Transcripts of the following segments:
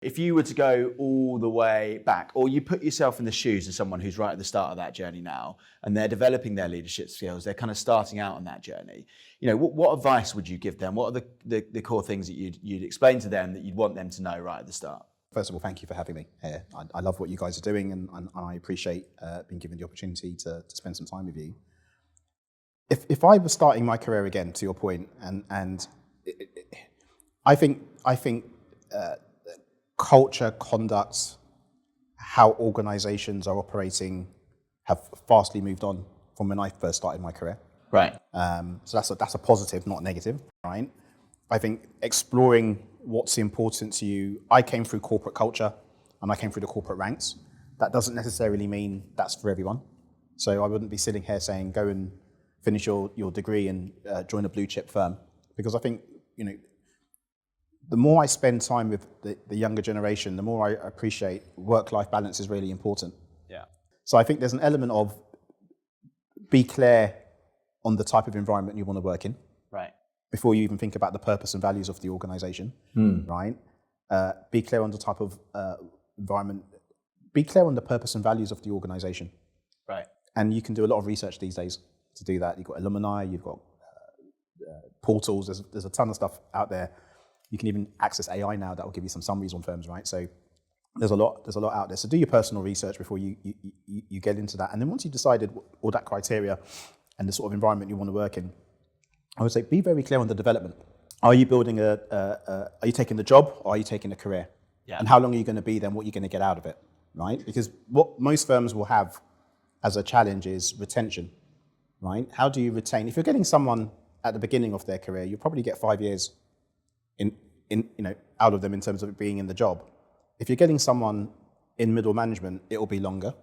if you were to go all the way back, or you put yourself in the shoes of someone who's right at the start of that journey now, and they're developing their leadership skills, they're kind of starting out on that journey. What advice would you give them? What are the core things that you'd explain to them that you'd want them to know right at the start? First of all, thank you for having me here. I love what you guys are doing, and I appreciate being given the opportunity to spend some time with you. If I was starting my career again, to your point, and I think culture, conduct, how organisations are operating have vastly moved on from when I first started my career. Right. So that's a positive, not a negative, right? I think exploring what's important to you. I came through corporate culture and I came through the corporate ranks. That doesn't necessarily mean that's for everyone. So I wouldn't be sitting here saying go and finish your degree and join a blue chip firm, because I think the more I spend time with the younger generation, the more I appreciate work-life balance is really important. Yeah. So I think there's an element of be clear on the type of environment you want to work in. Right. Before you even think about the purpose and values of the organization, right? Be clear on the type of environment. Be clear on the purpose and values of the organization. Right. And you can do a lot of research these days to do that. You've got alumni, you've got portals, there's a ton of stuff out there. You can even access AI now that will give you some summaries on firms, right? So there's a lot out there. So do your personal research before you get into that. And then once you've decided all that criteria and the sort of environment you want to work in, I would say be very clear on the development. Are you building are you taking the job or are you taking a career? Yeah. And how long are you going to be there and what you're going to get out of it, right? Because what most firms will have as a challenge is retention, right? How do you retain? If you're getting someone at the beginning of their career, you'll probably get 5 years out of them in terms of being in the job. If you're getting someone in middle management, it'll be longer.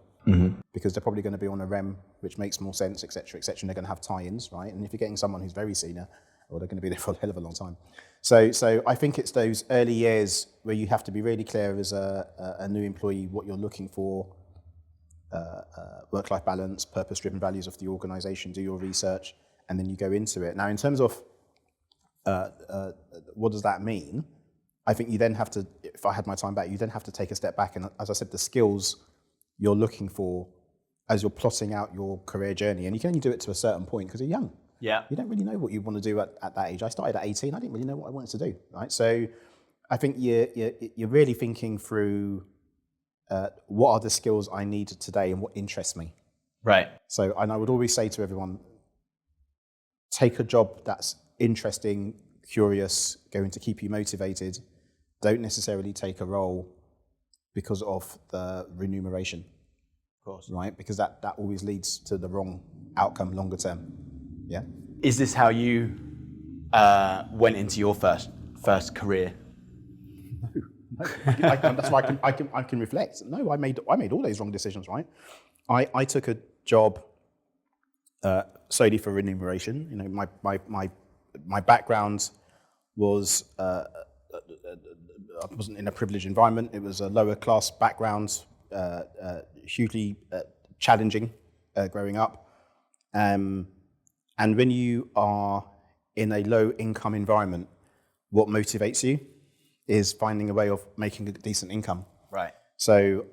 Because they're probably going to be on a REM, which makes more sense, et cetera, and they're going to have tie-ins, right? And if you're getting someone who's very senior, well, they're going to be there for a hell of a long time. So I think it's those early years where you have to be really clear as a new employee what you're looking for, work-life balance, purpose-driven values of the organisation, do your research, and then you go into it. Now, in terms of what does that mean, I think you then have to, if I had my time back, you then have to take a step back, and as I said, the skills you're looking for as you're plotting out your career journey, and you can only do it to a certain point because you're young. Yeah. You don't really know what you want to do at that age. I started at 18. I didn't really know what I wanted to do, right? So I think you're really thinking through what are the skills I need today and what interests me. Right. So, and I would always say to everyone, take a job that's interesting, curious, going to keep you motivated. Don't necessarily take a role because of the remuneration. Of course. Right? Because that always leads to the wrong outcome longer term. Yeah. Is this how you went into your first career? No. That's why I can reflect. No, I made all those wrong decisions, right? I took a job solely for remuneration. My background was I wasn't in a privileged environment. It was a lower class background, hugely challenging growing up. And when you are in a low income environment, what motivates you is finding a way of making a decent income. Right. So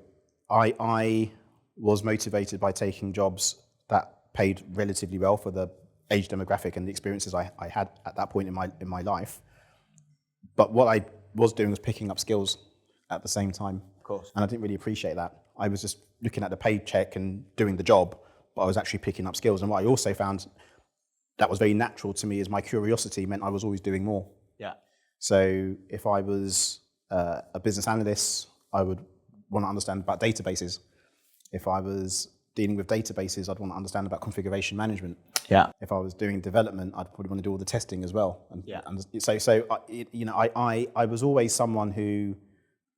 I was motivated by taking jobs that paid relatively well for the age demographic and the experiences I had at that point in my life. But what I was doing was picking up skills at the same time. Of course. And I didn't really appreciate that. I was just looking at the paycheck and doing the job, but I was actually picking up skills. And what I also found that was very natural to me is my curiosity meant I was always doing more. Yeah. So if I was a business analyst, I would want to understand about databases. If I was dealing with databases, I'd want to understand about configuration management. Yeah. If I was doing development, I'd probably want to do all the testing as well. I was always someone who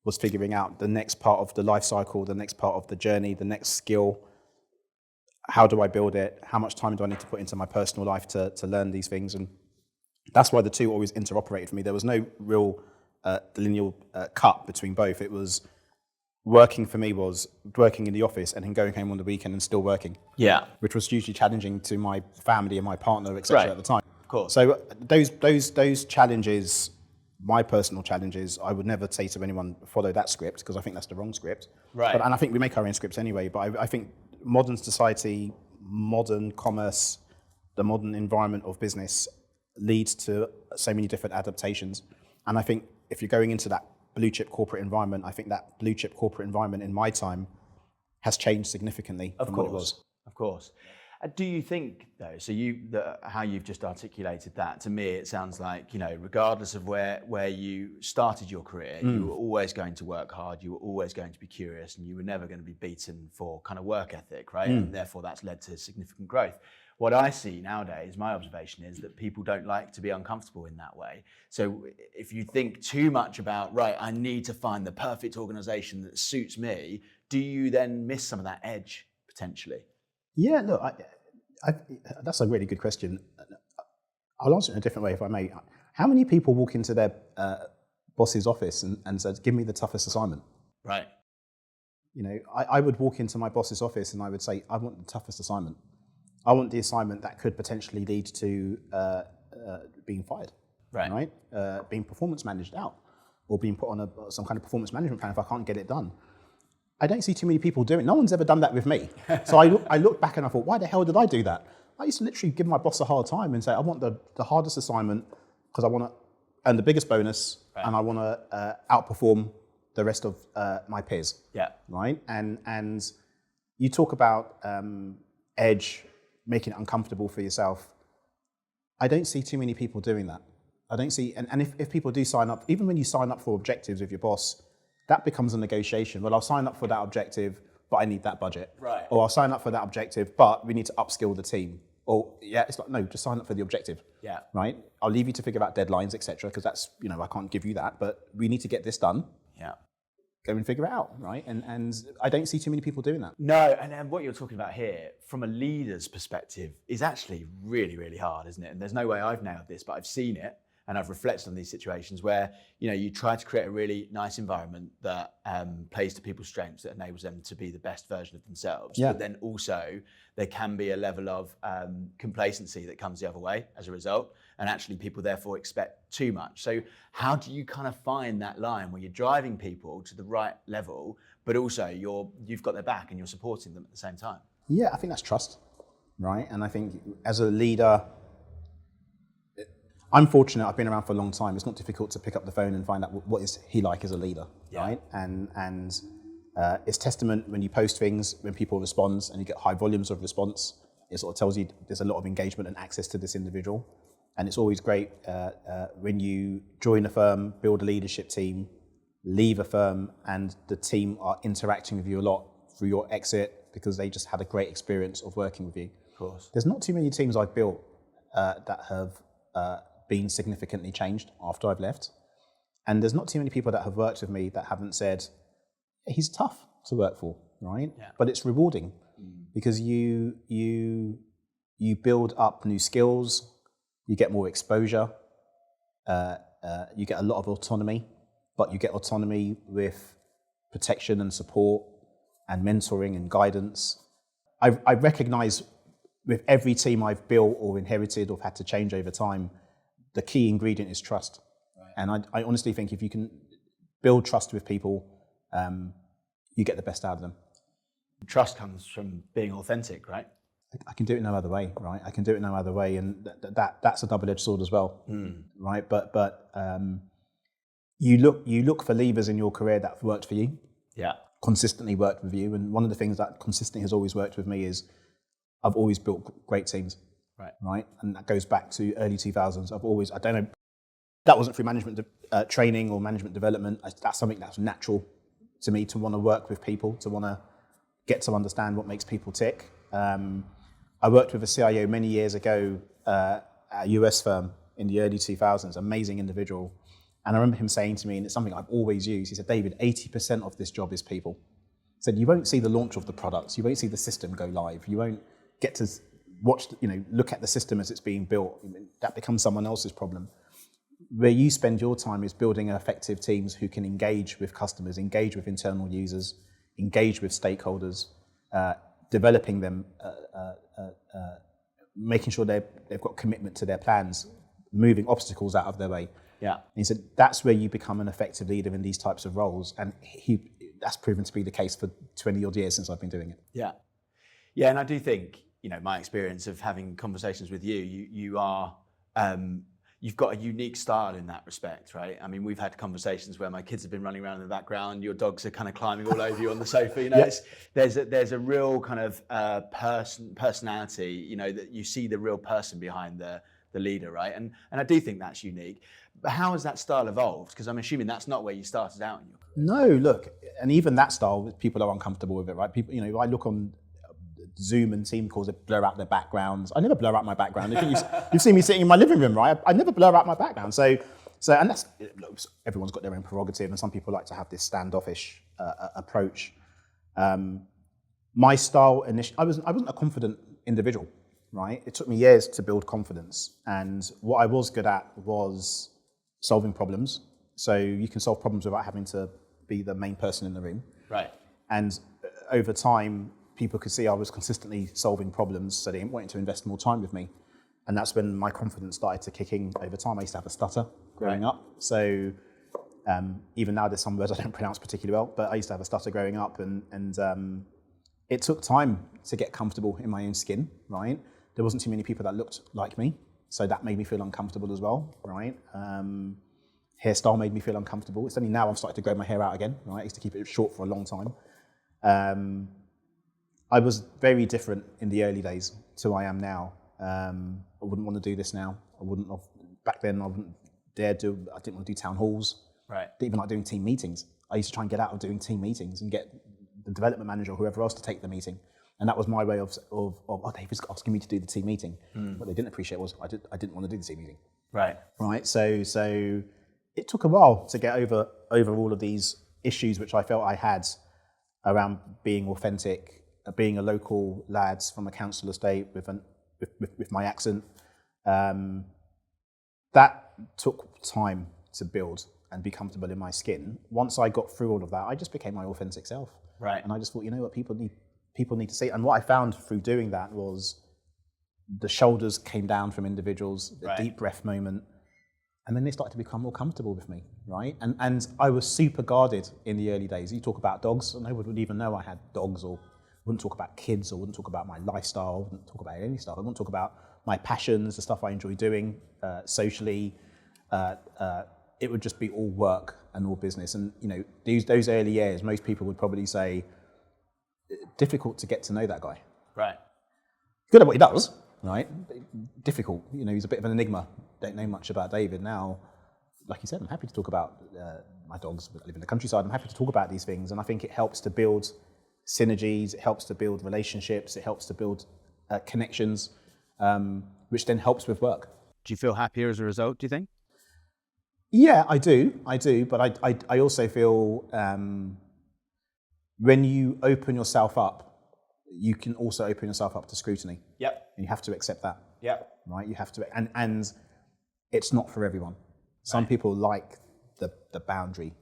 was figuring out the next part of the life cycle, the next part of the journey, the next skill. How do I build it? How much time do I need to put into my personal life to learn these things? And that's why the two always interoperated for me. There was no real linear cut between both. It was working for me was working in the office and then going home on the weekend and still working. Yeah. Which was hugely challenging to my family and my partner, etc. Right. at the time. Of course. So those challenges my personal challenge is I would never say to anyone, follow that script, because I think that's the wrong script. Right. And I think we make our own scripts anyway, but I think modern society, modern commerce, the modern environment of business leads to so many different adaptations. And I think if you're going into that blue chip corporate environment, I think that blue chip corporate environment in my time has changed significantly from what it was. Of course. Do you think, though, so how you've just articulated that, to me, it sounds like, regardless of where you started your career, you were always going to work hard, you were always going to be curious, and you were never going to be beaten for kind of work ethic, right? And therefore, that's led to significant growth. What I see nowadays, my observation is that people don't like to be uncomfortable in that way. So if you think too much about, right, I need to find the perfect organization that suits me, do you then miss some of that edge potentially? Yeah, look, that's a really good question. I'll answer it in a different way if I may. How many people walk into their boss's office and said, give me the toughest assignment? Right. I would walk into my boss's office and I would say, I want the toughest assignment. I want the assignment that could potentially lead to being fired, right? Being performance managed out, or being put on some kind of performance management plan if I can't get it done. I don't see too many people doing it. No one's ever done that with me. So I looked back and I thought, why the hell did I do that? I used to literally give my boss a hard time and say, I want the hardest assignment because I want to earn the biggest bonus and I want to outperform the rest of my peers. Yeah. Right? And you talk about edge, making it uncomfortable for yourself. I don't see too many people doing that. I don't see, and if people do sign up, even when you sign up for objectives with your boss, that becomes a negotiation. Well, I'll sign up for that objective, but I need that budget. Right. Or I'll sign up for that objective, but we need to upskill the team. Or it's like, no, just sign up for the objective. Yeah. Right? I'll leave you to figure out deadlines, etc., because that's, I can't give you that, but we need to get this done. Yeah. Go and figure it out, right? And I don't see too many people doing that. No, and what you're talking about here, from a leader's perspective, is actually really, really hard, isn't it? And there's no way I've nailed this, but I've seen it. And I've reflected on these situations where, you try to create a really nice environment that plays to people's strengths, that enables them to be the best version of themselves. Yeah. But then also there can be a level of complacency that comes the other way as a result. And actually people therefore expect too much. So how do you kind of find that line where you're driving people to the right level, but also you've got their back and you're supporting them at the same time? Yeah, I think that's trust, right? And I think as a leader, I'm fortunate, I've been around for a long time. It's not difficult to pick up the phone and find out what is he like as a leader, right? And it's testament when you post things, when people respond and you get high volumes of response, it sort of tells you there's a lot of engagement and access to this individual. And it's always great when you join a firm, build a leadership team, leave a firm, and the team are interacting with you a lot through your exit because they just had a great experience of working with you. Of course. There's not too many teams I've built that have been significantly changed after I've left. And there's not too many people that have worked with me that haven't said, he's tough to work for, right? Yeah. But it's rewarding because you build up new skills, you get more exposure, you get a lot of autonomy, but you get autonomy with protection and support and mentoring and guidance. I recognize with every team I've built or inherited or had to change over time, the key ingredient is trust. Right. And I honestly think if you can build trust with people, you get the best out of them. Trust comes from being authentic, right? I can do it no other way, right? I can do it no other way, and that's a double-edged sword as well, right? But you look for levers in your career that have worked for you, consistently worked with you, and one of the things that consistently has always worked with me is I've always built great teams. Right, and that goes back to early 2000s. I don't know, that wasn't through management training or management development. That's something that's natural to me, to want to work with people, to want to get to understand what makes people tick. I worked with a CIO many years ago at a US firm in the early 2000s, amazing individual. And I remember him saying to me, and it's something I've always used, he said, David, 80% of this job is people. He said, you won't see the launch of the products, you won't see the system go live, you won't get to watch, look at the system as it's being built. That becomes someone else's problem. Where you spend your time is building effective teams who can engage with customers, engage with internal users, engage with stakeholders, developing them, making sure they've got commitment to their plans, moving obstacles out of their way. Yeah. And he said, that's where you become an effective leader in these types of roles. And that's proven to be the case for 20 odd years since I've been doing it. Yeah. Yeah, and I do think, my experience of having conversations with you are, you've got a unique style in that respect, right? I mean, we've had conversations where my kids have been running around in the background, your dogs are kind of climbing all over you on the sofa. There's a real kind of personality, that you see the real person behind the leader, right? And I do think that's unique. But how has that style evolved? Because I'm assuming that's not where you started out in your career. No, look, and even that style, people are uncomfortable with it, right? People, I look on Zoom and team calls, they blur out their backgrounds. I never blur out my background. You've seen me sitting in my living room, right? I never blur out my background. So, and that's, everyone's got their own prerogative, and some people like to have this standoffish approach. My style, I wasn't a confident individual, right? It took me years to build confidence, and what I was good at was solving problems. So you can solve problems without having to be the main person in the room. Right. And over time, people could see I was consistently solving problems, so they wanted to invest more time with me. And that's when my confidence started to kick in over time. I used to have a stutter growing up. So even now there's some words I don't pronounce particularly well, but I used to have a stutter growing up, and it took time to get comfortable in my own skin, right? There wasn't too many people that looked like me, so that made me feel uncomfortable as well, right? Hairstyle made me feel uncomfortable. It's only now I've started to grow my hair out again, right? I used to keep it short for a long time. I was very different in the early days to I am now. I wouldn't want to do this now. Back then I wouldn't dare do, I didn't want to do town halls. Right. Didn't even like doing team meetings. I used to try and get out of doing team meetings and get the development manager or whoever else to take the meeting. And that was my way of David's asking me to do the team meeting. What they didn't appreciate was I didn't want to do the team meeting. Right. Right. So it took a while to get over all of these issues which I felt I had around being authentic, being a local lad from a council estate with my accent. That took time to build and be comfortable in my skin. Once I got through all of that, I just became my authentic self. Right. And I just thought, what people need to see. And what I found through doing that was the shoulders came down from individuals, the deep breath moment, and then they started to become more comfortable with me, right? And I was super guarded in the early days. You talk about dogs, and nobody would even know I had dogs, or wouldn't talk about kids, or wouldn't talk about my lifestyle, wouldn't talk about any stuff. I wouldn't talk about my passions, the stuff I enjoy doing socially. It would just be all work and all business. And those early years, most people would probably say, difficult to get to know that guy. Right. Good at what he does, right? Difficult. He's a bit of an enigma. Don't know much about David. Now, like you said, I'm happy to talk about my dogs. I live in the countryside. I'm happy to talk about these things. And I think it helps to build synergies. It helps to build relationships. It helps to build connections, which then helps with work. Do you feel happier as a result, do you think? Yeah, I do. But I also feel when you open yourself up, you can also open yourself up to scrutiny. Yep. And you have to accept that. Yep. Right? You have to, and it's not for everyone. Some people like the boundary.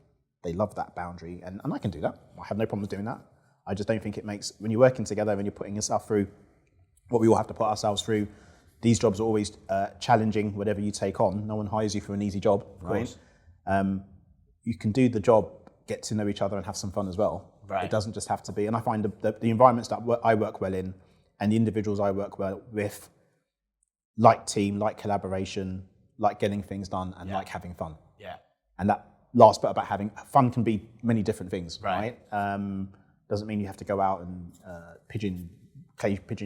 They love that boundary, and I can do that. I have no problem with doing that. I just don't think it makes, when you're working together, when you're putting yourself through what we all have to put ourselves through, these jobs are always challenging, whatever you take on. No one hires you for an easy job, right? You can do the job, get to know each other, and have some fun as well. Right. It doesn't just have to be, and I find the environments that I work well in, and the individuals I work well with, like team, like collaboration, like getting things done, and like having fun. Yeah. And that last bit about having fun can be many different things, right? Doesn't mean you have to go out and pigeon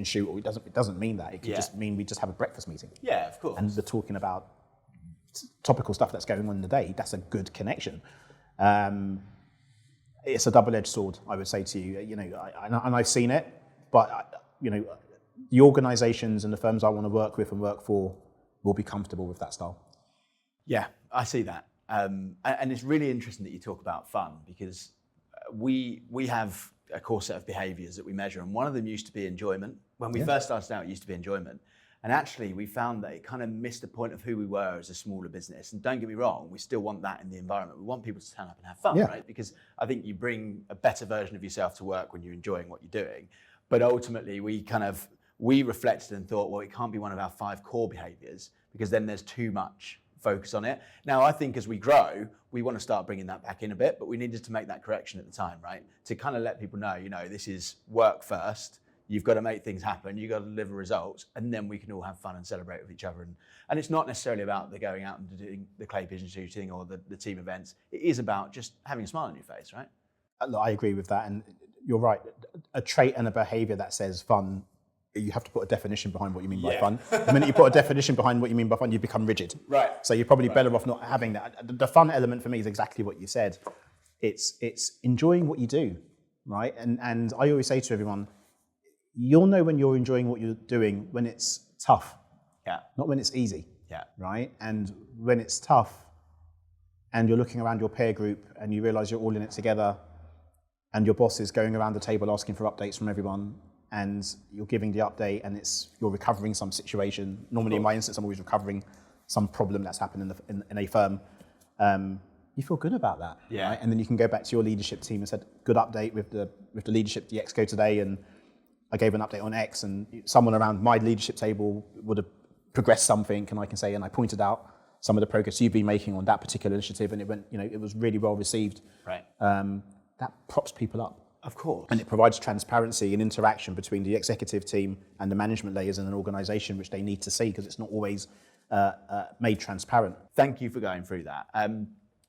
shoot, or it doesn't mean that. It could just mean we just have a breakfast meeting. Yeah, of course. And we're talking about topical stuff that's going on in the day. That's a good connection. It's a double-edged sword, I would say to you. And I've seen it, but the organisations and the firms I want to work with and work for will be comfortable with that style. Yeah, I see that. And it's really interesting that you talk about fun, because we have a core set of behaviours that we measure, and one of them used to be enjoyment. When we first started out, it used to be enjoyment. And actually, we found that it kind of missed the point of who we were as a smaller business. And don't get me wrong, we still want that in the environnment. We want people to turn up and have fun, right? Because I think you bring a better version of yourself to work when you're enjoying what you're doing. But ultimately, we reflected and thought, well, it can't be one of our 5 core behaviours, because then there's too much focus on it. Now, I think as we grow, we want to start bringing that back in a bit, but we needed to make that correction at the time, right? To kind of let people know, this is work first. You've got to make things happen. You've got to deliver results, and then we can all have fun and celebrate with each other. And it's not necessarily about the going out and doing the clay pigeon shooting or the team events. It is about just having a smile on your face, right? Look, I agree with that, and you're right. A trait and a behaviour that says fun, you have to put a definition behind what you mean by fun. The minute you put a definition behind what you mean by fun, you become rigid. Right. So you're probably better off not having that. The fun element for me is exactly what you said. It's enjoying what you do, right? And I always say to everyone, you'll know when you're enjoying what you're doing when it's tough, not when it's easy, right? And when it's tough and you're looking around your peer group and you realise you're all in it together and your boss is going around the table asking for updates from everyone and you're giving the update and you're recovering some situation. Normally in my instance, I'm always recovering some problem that's happened in a firm. You feel good about that, right? And then you can go back to your leadership team and said, good update with the leadership the Exco today, and I gave an update on X, and someone around my leadership table would have progressed something, and I can say, and I pointed out some of the progress you've been making on that particular initiative, and it went, it was really well received. Right. That props people up. Of course. And it provides transparency and interaction between the executive team and the management layers in an organisation, which they need to see because it's not always made transparent. Thank you for going through that.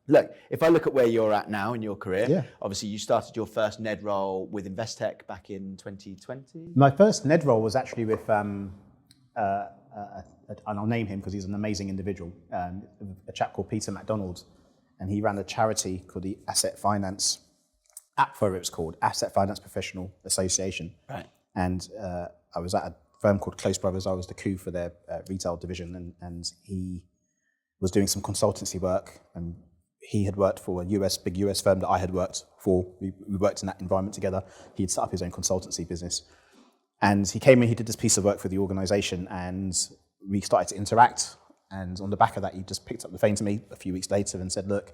Look, if I look at where you're at now in your career, obviously you started your first NED role with Investec back in 2020. My first NED role was actually with, and I'll name him because he's an amazing individual, a chap called Peter MacDonald, and he ran a charity called the Asset Finance, APFA it was called, Asset Finance Professional Association. Right. And I was at a firm called Close Brothers. I was the coup for their retail division, and he was doing some consultancy work, and he had worked for a big US firm that I had worked for. We worked in that environment together. He had set up his own consultancy business. And he came in, he did this piece of work for the organisation, and we started to interact. And on the back of that, he just picked up the phone to me a few weeks later and said, look,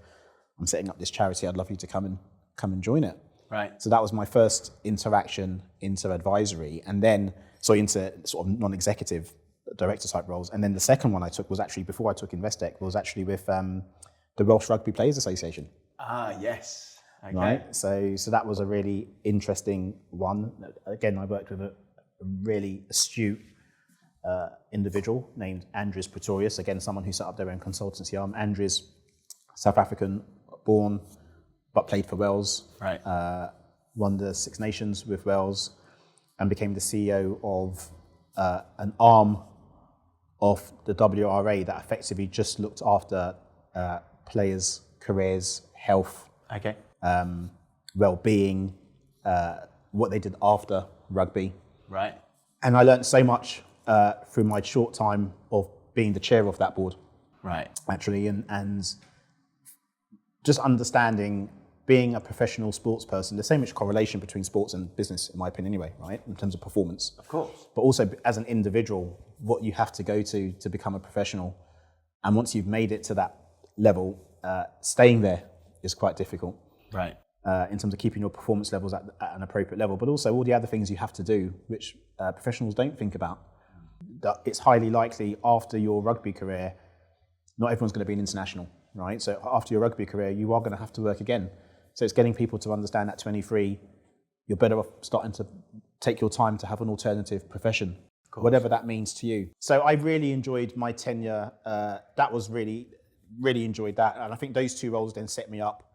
I'm setting up this charity. I'd love you to come and join it. Right. So that was my first interaction into advisory, and then into sort of non-executive director type roles. And then the second one I took was actually, before I took Investec, was actually with the Welsh Rugby Players Association. Ah, yes. Okay. Right. So that was a really interesting one. Again, I worked with a really astute individual named Andries Pretorius. Again, someone who set up their own consultancy arm. Andries, South African born, but played for Wales. Right. Won the Six Nations with Wales, and became the CEO of an arm of the WRA that effectively just looked after players' careers, health, well-being, what they did after rugby. Right. And I learned so much through my short time of being the chair of that board. Right. Actually, and just understanding being a professional sports person, there's so much correlation between sports and business, in my opinion anyway, right, in terms of performance. Of course. But also as an individual, what you have to go to become a professional. And once you've made it to that level, staying there is quite difficult. Right. In terms of keeping your performance levels at an appropriate level, but also all the other things you have to do, which professionals don't think about. That it's highly likely after your rugby career, not everyone's going to be an international, right? So after your rugby career, you are going to have to work again. So it's getting people to understand at 23, you're better off starting to take your time to have an alternative profession, whatever that means to you. So I really enjoyed my tenure. That was really enjoyed that. And I think those two roles then set me up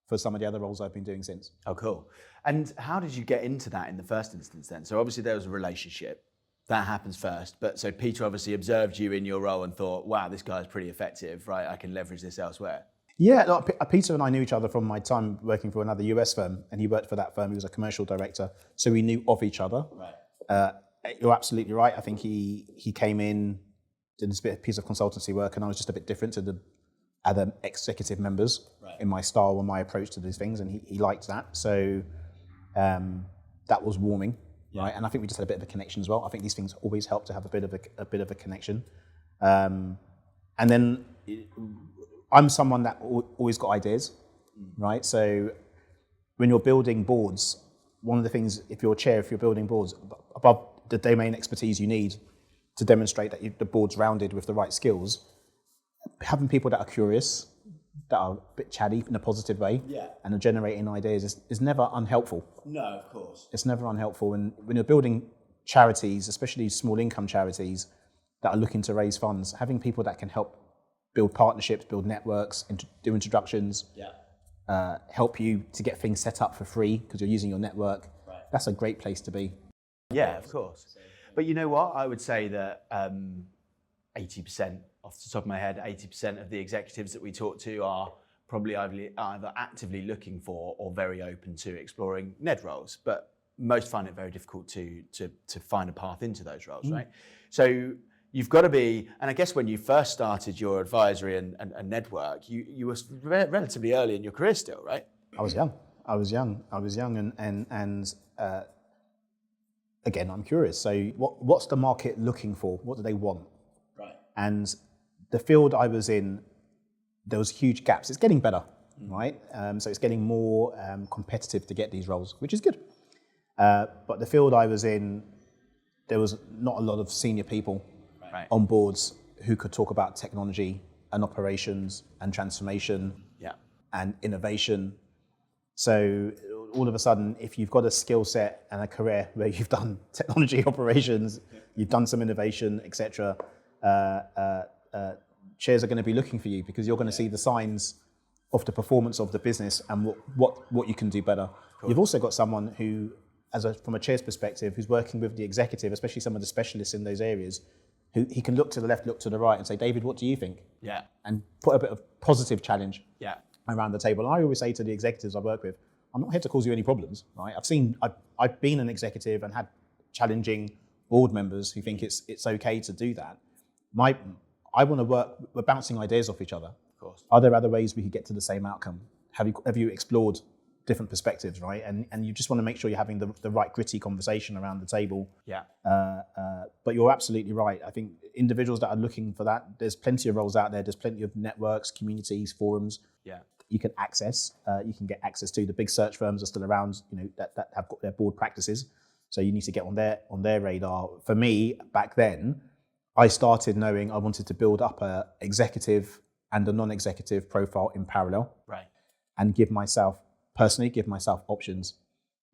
for some of the other roles I've been doing since. Oh, cool. And how did you get into that in the first instance then? So obviously there was a relationship. That happens first. But so Peter obviously observed you in your role and thought, wow, this guy's pretty effective, right? I can leverage this elsewhere. Yeah, look, Peter and I knew each other from my time working for another US firm, and he worked for that firm. He was a commercial director, so we knew of each other. Right. You're absolutely right. I think he came in, did this piece of consultancy work, and I was just a bit different to the other executive members in my style and my approach to these things, and he liked that. So that was warming, right? And I think we just had a bit of a connection as well. I think these things always help to have a bit of a connection. And then I'm someone that always got ideas, right? So when you're building boards, one of the things, if you're building boards, above the domain expertise you need to demonstrate that the board's rounded with the right skills, having people that are curious, that are a bit chatty in a positive way, and are generating ideas is never unhelpful. No, of course. It's never unhelpful. And when you're building charities, especially small income charities that are looking to raise funds, having people that can help build partnerships, build networks, do introductions, help you to get things set up for free because you're using your network, that's a great place to be. Yeah, of course. But you know what? I would say that 80%, off the top of my head, 80% of the executives that we talk to are probably either actively looking for or very open to exploring NED roles. But most find it very difficult to find a path into those roles, right? So you've got to be, and I guess when you first started your advisory and NED work, you were relatively early in your career still, right? I was young, and again, I'm curious. So what's the market looking for? What do they want? Right. And the field I was in, there was huge gaps. It's getting better, right? So it's getting more competitive to get these roles, which is good. But the field I was in, there was not a lot of senior people on boards who could talk about technology and operations and transformation and innovation. So all of a sudden, if you've got a skill set and a career where you've done technology operations, you've done some innovation, etc., chairs are going to be looking for you because you're going to see the signs of the performance of the business and what you can do better. Cool. You've also got someone who, from a chair's perspective, who's working with the executive, especially some of the specialists in those areas, who he can look to the left, look to the right and say, David, what do you think? Yeah. And put a bit of positive challenge around the table. And I always say to the executives I work with, I'm not here to cause you any problems, right? I've been an executive and had challenging board members who think it's okay to do that. I want to work, we're bouncing ideas off each other. Of course. Are there other ways we could get to the same outcome? Have you explored different perspectives, right? And you just want to make sure you're having the right gritty conversation around the table. Yeah. But you're absolutely right. I think individuals that are looking for that, there's plenty of roles out there. There's plenty of networks, communities, forums. Yeah. You can access. You can get access to. The big search firms are still around. That have got their board practices. So you need to get on their radar. For me, back then, I started knowing I wanted to build up a executive and a non-executive profile in parallel. Right. And give myself options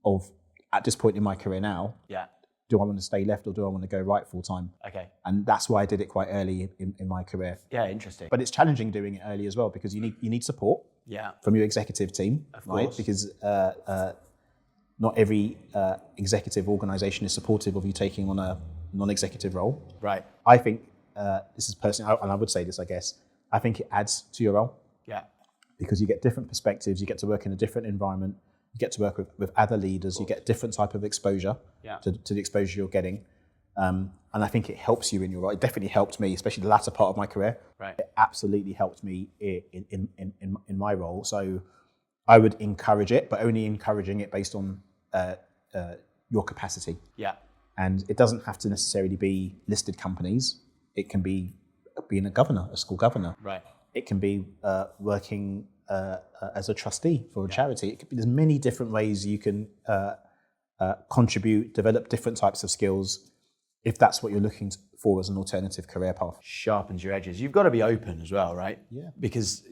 of, at this point in my career now, do I want to stay left or do I want to go right full time? Okay. And that's why I did it quite early in my career. Yeah, interesting. But it's challenging doing it early as well because you need support from your executive team, right? Because not every executive organisation is supportive of you taking on a non-executive role. Right. I think, this is personally, and I would say this, I guess, I think it adds to your role. Yeah. Because you get different perspectives, you get to work in a different environment, you get to work with other leaders, you get different type of exposure to the exposure you're getting. And I think it helps you in your role. It definitely helped me, especially the latter part of my career. Right. It absolutely helped me in my role. So I would encourage it, but only encouraging it based on your capacity. Yeah. And it doesn't have to necessarily be listed companies. It can be being a governor, a school governor. Right. It can be working as a trustee for a charity. It could be, there's many different ways you can contribute, develop different types of skills, if that's what you're looking for as an alternative career path. Sharpens your edges. You've got to be open as well, right? Yeah. Because,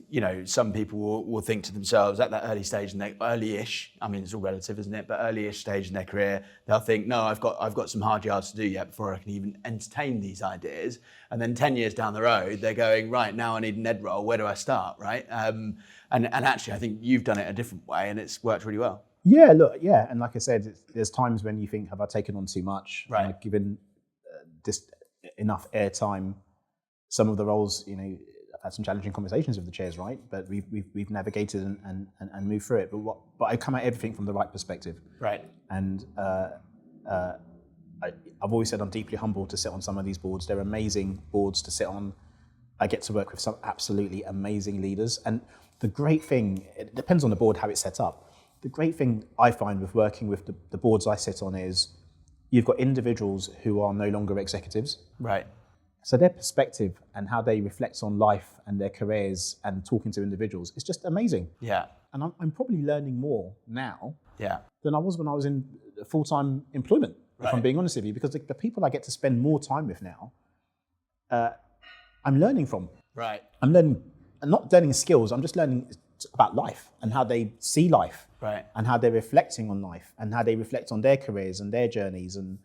some people will think to themselves at that early stage, early-ish, I mean, it's all relative, isn't it? But early-ish stage in their career, they'll think, no, I've got some hard yards to do yet before I can even entertain these ideas. And then 10 years down the road, they're going, right, now I need a NED role. Where do I start, right? And actually, I think you've done it a different way and it's worked really well. Yeah, look, yeah. And like I said, there's times when you think, have I taken on too much? Right. Have I given just enough airtime? Some of the roles, I've had some challenging conversations with the chairs, right? But we've navigated and moved through it. But I come at everything from the right perspective. Right. And I've always said I'm deeply humbled to sit on some of these boards. They're amazing boards to sit on. I get to work with some absolutely amazing leaders. And the great thing, it depends on the board how it's set up. The great thing I find with working with the boards I sit on is you've got individuals who are no longer executives. Right. So their perspective and how they reflect on life and their careers and talking to individuals is just amazing. Yeah. And I'm probably learning more now than I was when I was in full-time employment, if I'm being honest with you, because the people I get to spend more time with now, I'm learning from. Right. I'm learning, and not learning skills, I'm just learning about life and how they see life. Right. And how they're reflecting on life and how they reflect on their careers and their journeys. And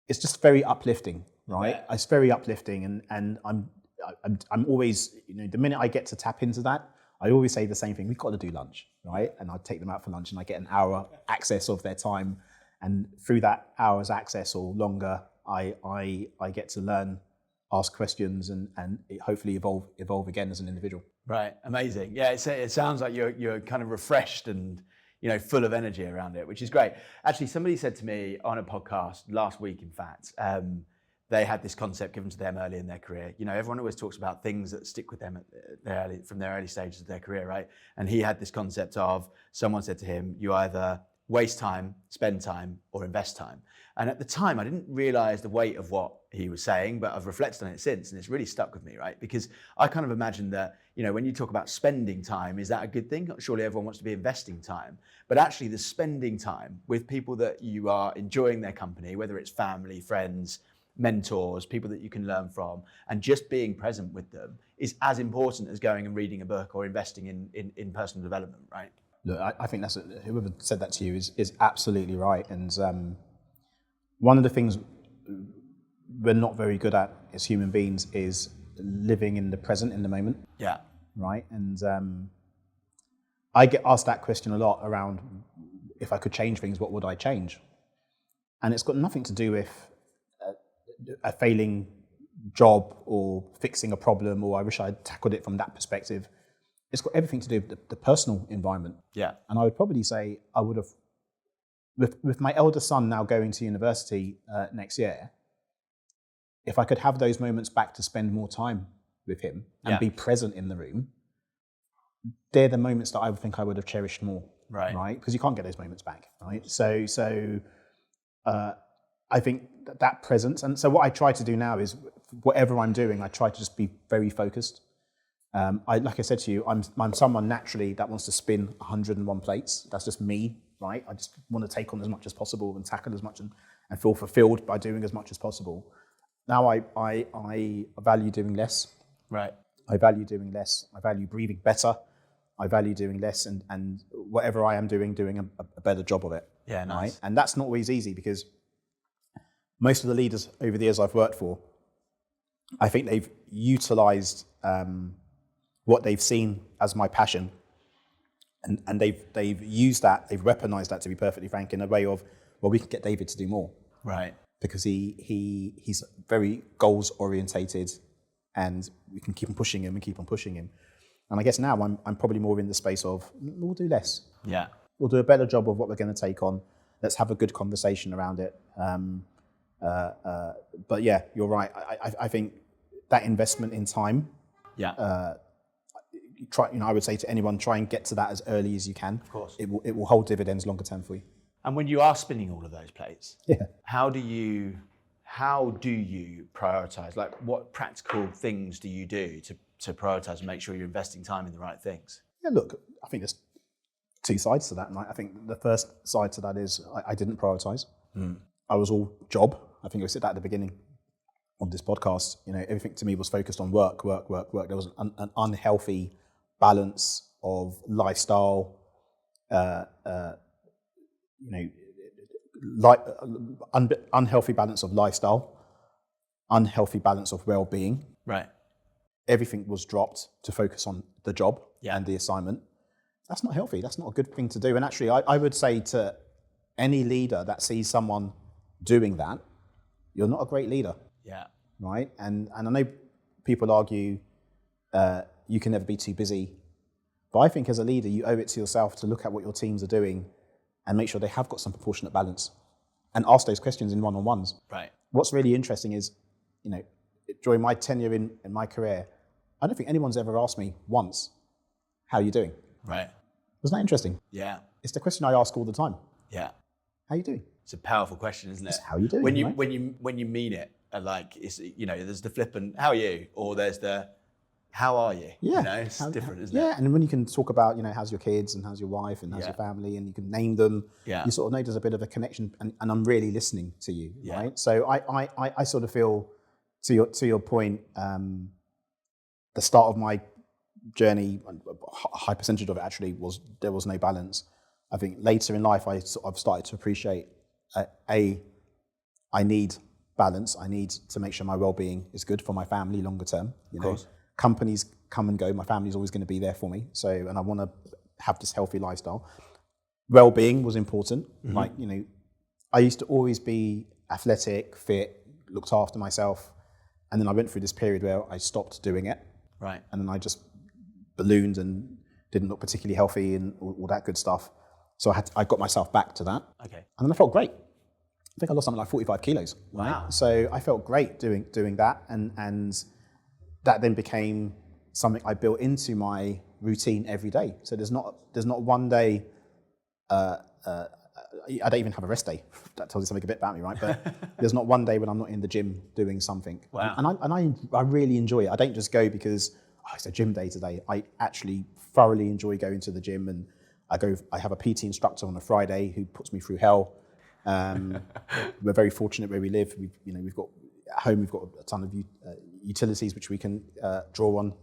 it's just very uplifting, right? Yeah. It's very uplifting. And I'm always, the minute I get to tap into that, I always say the same thing. We've got to do lunch, right? And I take them out for lunch and I get an hour access of their time. And through that hour's access or longer, I get to learn, ask questions and hopefully evolve again as an individual. Right, amazing. Yeah, it sounds like you're kind of refreshed and full of energy around it, which is great. Actually, somebody said to me on a podcast last week, in fact, they had this concept given to them early in their career. Everyone always talks about things that stick with them from their early stages of their career, right? And he had this concept of, someone said to him, you either waste time, spend time, or invest time. And at the time, I didn't realize the weight of what he was saying, but I've reflected on it since, and it's really stuck with me, right? Because I kind of imagine that, when you talk about spending time, is that a good thing? Surely everyone wants to be investing time. But actually, the spending time with people that you are enjoying their company, whether it's family, friends, mentors, people that you can learn from, and just being present with them is as important as going and reading a book or investing in personal development, right? Look, I think whoever said that to you is absolutely right. And one of the things we're not very good at as human beings is living in the present, in the moment. Yeah. Right. And I get asked that question a lot around, if I could change things, what would I change? And it's got nothing to do with a failing job or fixing a problem, or I wish I'd tackled it from that perspective. It's got everything to do with the personal environment. Yeah. And I would probably say I would have, with my elder son now going to university next year, if I could have those moments back to spend more time with him and be present in the room, they're the moments that I would think I would have cherished more. Right? Because you can't get those moments back, right? So I think that presence, and so what I try to do now is, whatever I'm doing, I try to just be very focused. Like I said to you, I'm someone naturally that wants to spin 101 plates. That's just me, right? I just want to take on as much as possible and tackle as much and feel fulfilled by doing as much as possible. Now I value doing less. Right. I value doing less. I value breathing better. I value doing less and whatever I am doing a better job of it. Yeah, nice. Right? And that's not always easy, because most of the leaders over the years I've worked for, I think they've utilized what they've seen as my passion, and they've used that, they've weaponized that, to be perfectly frank, in a way of, well, we can get David to do more. Right. Because he's very goals orientated, and we can keep on pushing him and keep on pushing him. And I guess now I'm probably more in the space of, we'll do less. Yeah. We'll do a better job of what we're going to take on. Let's have a good conversation around it. But yeah, you're right. I think that investment in time. Yeah. I would say to anyone, try and get to that as early as you can. Of course. It will hold dividends longer term for you. And when you are spinning all of those plates, Yeah. how do you prioritize? Like, what practical things do you do to prioritize and make sure you're investing time in the right things? Yeah, look, I think there's two sides to that. And I think the first side to that is I didn't prioritize. I was all job. I think I said that at the beginning of this podcast. Everything to me was focused on work. There was an unhealthy balance of lifestyle, unhealthy balance of lifestyle, unhealthy balance of well-being. Right. Everything was dropped to focus on the job and the assignment. That's not healthy. That's not a good thing to do. And actually, I would say to any leader that sees someone doing that, you're not a great leader. Yeah. Right? And I know people argue you can never be too busy. But I think as a leader, you owe it to yourself to look at what your teams are doing and make sure they have got some proportionate balance, and ask those questions in one-on-ones. Right. What's really interesting is, during my tenure in my career, I don't think anyone's ever asked me once, how are you doing? Right. Wasn't that interesting? Yeah. It's the question I ask all the time. Yeah. How are you doing? It's a powerful question, isn't it? It's how are you doing? When you right? when you mean it, like, it's, there's the flippant, how are you? Or there's the, how are you? Yeah. It's different, isn't it? Yeah, and when you can talk about, how's your kids and how's your wife and how's your family, and you can name them, you sort of know there's a bit of a connection, and I'm really listening to you, right? So I sort of feel to your point, the start of my journey, a high percentage of it actually was there was no balance. I think later in life I've started to appreciate I need balance. I need to make sure my well-being is good for my family longer term. You know, companies come and go. My family's always going to be there for me. So, and I want to have this healthy lifestyle. Well-being was important. Like, you know, I used to always be athletic, fit, looked after myself. And then I went through this period where I stopped doing it. Right. And then I just ballooned and didn't look particularly healthy and all that good stuff. So I got myself back to that. Okay. And then I felt great. I think I lost something like 45 kilos. Right? Wow. So I felt great doing that. And that then became something I built into my routine every day. So there's not one day, I don't even have a rest day. That tells you something a bit about me, right? But there's not one day when I'm not in the gym doing something. Wow. And I really enjoy it. I don't just go because it's a gym day today. I actually thoroughly enjoy going to the gym, and I have a PT instructor on a Friday who puts me through hell. We're very fortunate where we live. We've got at home. We've got a ton of utilities which we can draw on,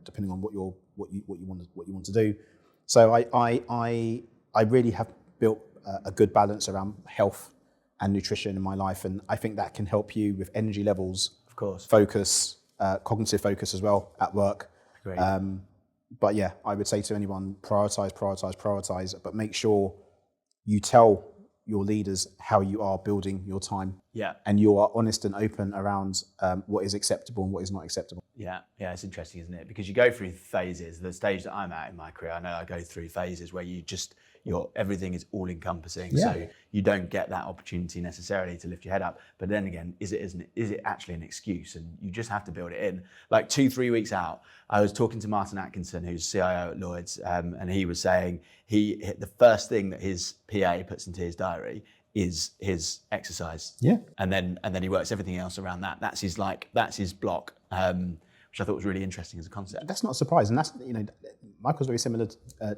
depending on what you want to do. So I really have built a good balance around health and nutrition in my life, and I think that can help you with energy levels, Of course. focus, cognitive focus as well at work. Great. But yeah, I would say to anyone, prioritize, but make sure you tell your leaders how you are building your time. Yeah. And you are honest and open around what is acceptable and what is not acceptable. Yeah, it's interesting, isn't it? Because you go through phases. The stage that I'm at in my career, I know I go through phases where everything is all encompassing. Yeah. So you don't get that opportunity necessarily to lift your head up. But then again, is it actually an excuse? And you just have to build it in. Like 2-3 weeks out, I was talking to Martin Atkinson, who's CIO at Lloyd's, and he was saying the first thing that his PA puts into his diary is his exercise. Yeah. And then he works everything else around that. That's his block. Which I thought was really interesting as a concept. That's not a surprise, and Michael's very similar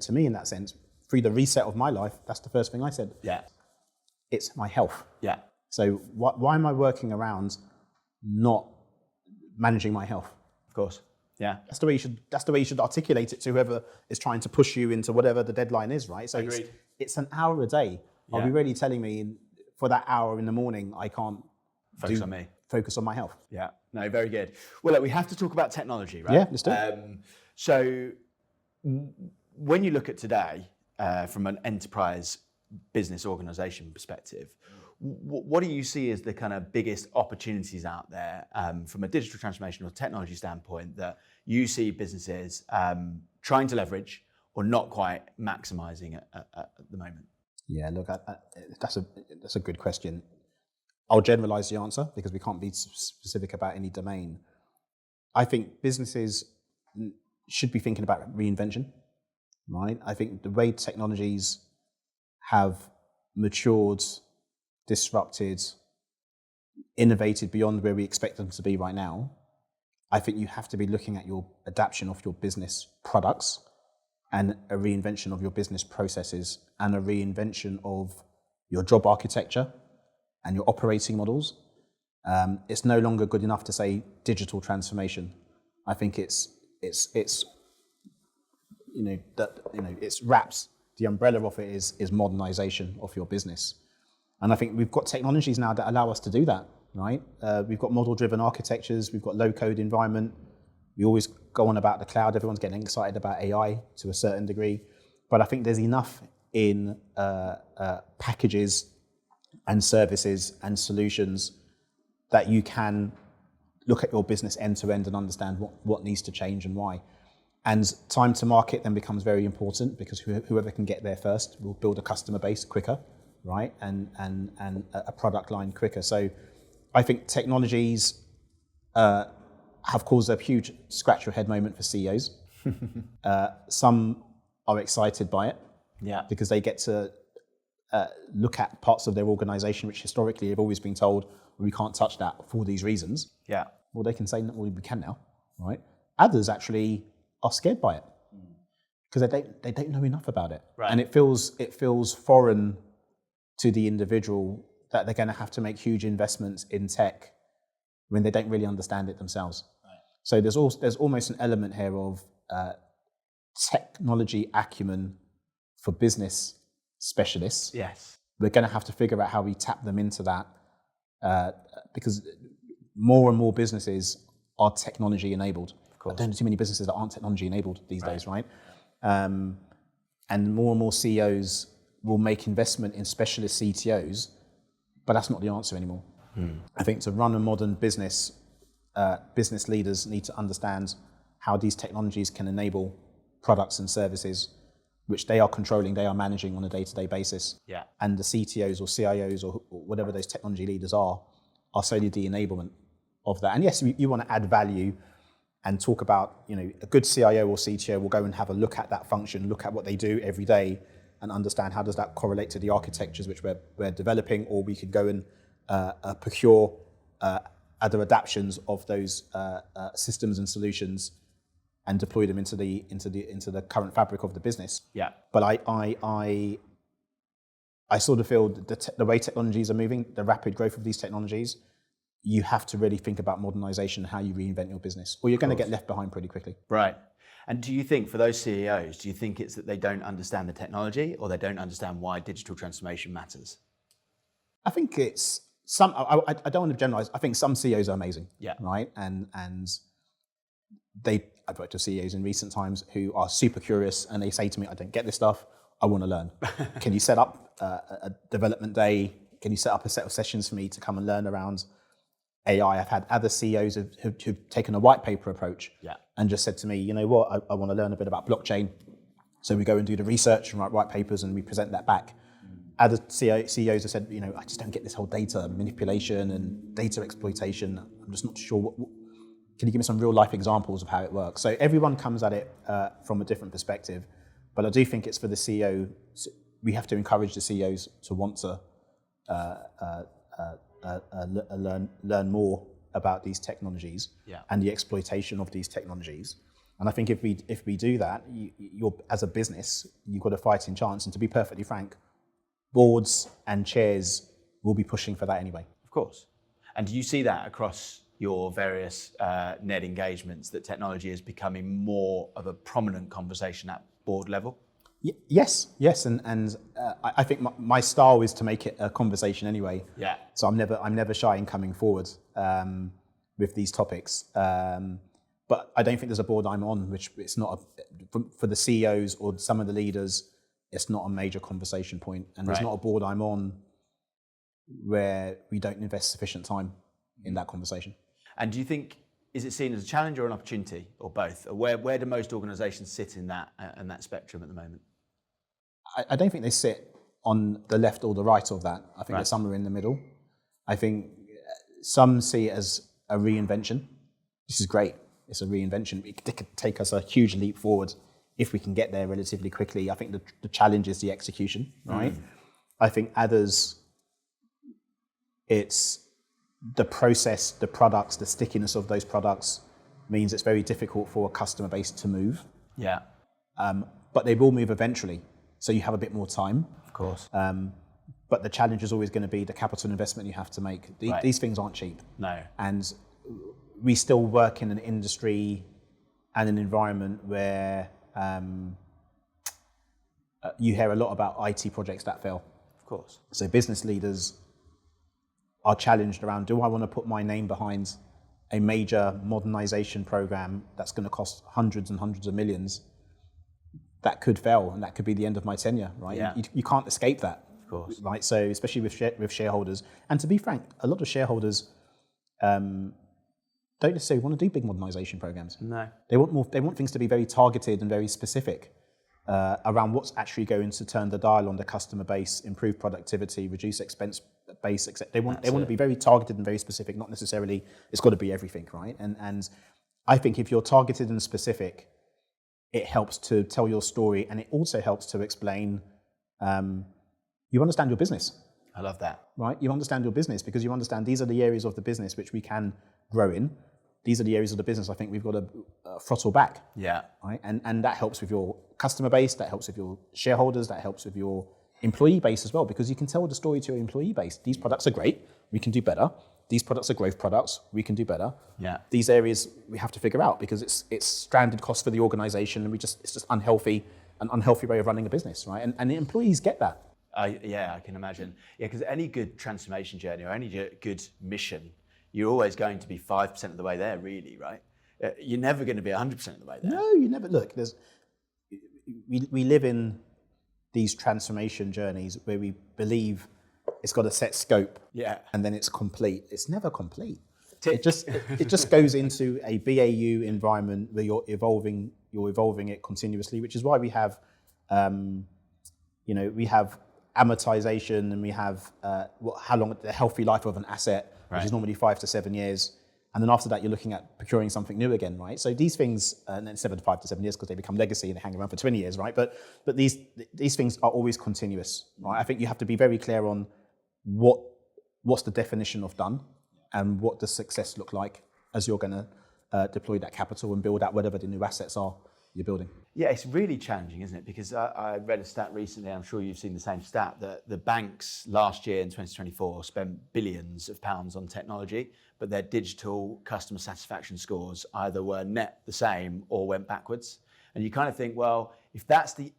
to me in that sense. Through the reset of my life, that's the first thing I said. Yeah. It's my health. Yeah. So why am I working around not managing my health? Of course. Yeah. That's the way you should articulate it to whoever is trying to push you into whatever the deadline is, right? So it's an hour a day. Yeah. Are we really telling me for that hour in the morning I can't focus on my health? Yeah. No, very good. Well, look, we have to talk about technology, right? Yeah, let's do it. So when you look at today, from an enterprise business organization perspective, what do you see as the kind of biggest opportunities out there from a digital transformation or technology standpoint that you see businesses trying to leverage or not quite maximizing at the moment? Yeah, look, that's a good question. I'll generalize the answer because we can't be specific about any domain. I think businesses should be thinking about reinvention, right? I think the way technologies have matured, disrupted, innovated beyond where we expect them to be right now, I think you have to be looking at your adaptation of your business products and a reinvention of your business processes and a reinvention of your job architecture and your operating models. It's no longer good enough to say digital transformation. I think it's wraps. The umbrella of it is modernization of your business. And I think we've got technologies now that allow us to do that, right? We've got model-driven architectures, we've got low-code environment. We always go on about the cloud. Everyone's getting excited about AI to a certain degree. But I think there's enough in packages and services and solutions that you can look at your business end-to-end and understand what needs to change and why. And time to market then becomes very important because whoever can get there first will build a customer base quicker, right? And a product line quicker. So I think technologies have caused a huge scratch your head moment for CEOs. Some are excited by it because they get to look at parts of their organization which historically have always been told, we can't touch that for these reasons. Yeah. Well, they can say, well, we can now, right? Others actually are scared by it because they don't know enough about it. Right. And it feels foreign to the individual that they're going to have to make huge investments in tech when they don't really understand it themselves. Right. So there's almost an element here of technology acumen for business specialists. Yes. We're going to have to figure out how we tap them into that because more and more businesses are technology enabled. I don't know too many businesses that aren't technology enabled these days, right? And more and more CEOs will make investment in specialist CTOs, but that's not the answer anymore. I think to run a modern business, business leaders need to understand how these technologies can enable products and services which they are controlling, they are managing on a day-to-day basis. Yeah. And the CTOs or CIOs or whatever those technology leaders are solely the enablement of that. And yes, you want to add value and talk about, a good CIO or CTO will go and have a look at that function, look at what they do every day and understand how does that correlate to the architectures which we're developing, or we could go and procure other adaptions of those systems and solutions and deploy them into the current fabric of the business. Yeah. But I sort of feel that the way technologies are moving, the rapid growth of these technologies, you have to really think about modernization and how you reinvent your business, or you're going to get left behind pretty quickly. Right. And do you think for those CEOs, do you think it's that they don't understand the technology or they don't understand why digital transformation matters? I think it's some, I don't want to generalize, I think some CEOs are amazing, right? And I've worked with CEOs in recent times who are super curious and they say to me, I don't get this stuff, I want to learn. Can you set up a development day? Can you set up a set of sessions for me to come and learn around AI? I've had other CEOs who've taken a white paper approach and just said to me, you know what, I want to learn a bit about blockchain. So we go and do the research and write white papers and we present that back. Other CEOs have said, I just don't get this whole data manipulation and data exploitation. I'm just not sure. Can you give me some real life examples of how it works? So everyone comes at it from a different perspective. But I do think it's for the CEO, we have to encourage the CEOs to want to learn more about these technologies and the exploitation of these technologies. And I think if we do that, you're as a business, you've got a fighting chance. And to be perfectly frank, boards and chairs will be pushing for that anyway. Of course. And do you see that across your various NED engagements, that technology is becoming more of a prominent conversation at board level? Yes, and I think my style is to make it a conversation anyway. Yeah. So I'm never shy in coming forward with these topics. But I don't think there's a board I'm on which it's not for the CEOs or some of the leaders. It's not a major conversation point, and there's not a board I'm on where we don't invest sufficient time in that conversation. And do you think, is it seen as a challenge or an opportunity, or both? Where do most organisations sit in that spectrum at the moment? I don't think they sit on the left or the right of that. I think they're somewhere in the middle. I think some see it as a reinvention. This is great. It's a reinvention. It could take us a huge leap forward if we can get there relatively quickly. I think the challenge is the execution, right? I think others, it's the process, the products, the stickiness of those products means it's very difficult for a customer base to move. Yeah. But they will move eventually. So you have a bit more time. Of course. But the challenge is always going to be the capital investment you have to make. These things aren't cheap. No. And we still work in an industry and an environment where you hear a lot about IT projects that fail. Of course. So business leaders are challenged around, do I want to put my name behind a major modernization program that's going to cost hundreds and hundreds of millions that could fail, and that could be the end of my tenure, right? Yeah. You can't escape that. Of course. Right? So especially with shareholders. And to be frank, a lot of shareholders don't necessarily want to do big modernization programs. No. They want things to be very targeted and very specific around what's actually going to turn the dial on the customer base, improve productivity, reduce expense base, etc. They want to be very targeted and very specific, not necessarily it's got to be everything, right? And I think if you're targeted and specific, it helps to tell your story, and it also helps to explain you understand your business. I love that. Right? You understand your business because you understand these are the areas of the business which we can grow in. These are the areas of the business I think we've got to throttle back. Yeah. Right? And that helps with your customer base, that helps with your shareholders, that helps with your employee base as well, because you can tell the story to your employee base. These products are great, we can do better. these products are growth products, we can do better. Yeah. These areas we have to figure out because it's stranded cost for the organization and it's just an unhealthy way of running a business, right? And the employees get that. I can imagine. Yeah, because any good transformation journey or any good mission, you're always going to be 5% of the way there, really, right? You're never going to be 100% of the way there. No, you never. Look, we live in these transformation journeys where we believe it's got a set scope, and then it's complete. It's never complete. It just goes into a BAU environment where you're evolving it continuously, which is why we have, we have amortization and we have how long the healthy life of an asset, which is normally 5 to 7 years. And then after that, you're looking at procuring something new again, right? So these things, and then 5 to 7 years because they become legacy and they hang around for 20 years, right? But these things are always continuous, right? I think you have to be very clear on what's the definition of done and what does success look like as you're going to deploy that capital and build out whatever the new assets are you're building. Yeah, it's really challenging, isn't it? Because I read a stat recently, I'm sure you've seen the same stat, that the banks last year in 2024 spent billions of pounds on technology, but their digital customer satisfaction scores either were net the same or went backwards. And you kind of think, well, if that's the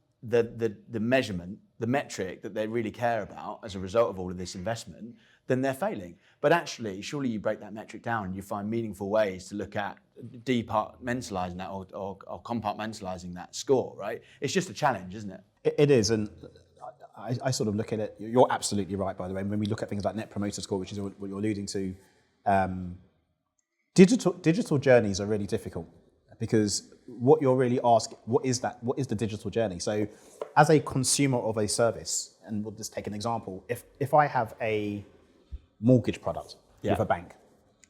measurement, the metric that they really care about as a result of all of this investment, then they're failing. But actually, surely you break that metric down and you find meaningful ways to look at departmentalizing that or compartmentalizing that score, right? It's just a challenge, isn't it? It is, and I sort of look at it, you're absolutely right, by the way, when we look at things like Net Promoter Score, which is what you're alluding to, digital journeys are really difficult because what you're really asking, what is the digital journey? So as a consumer of a service, and we'll just take an example, if I have a mortgage product with a bank,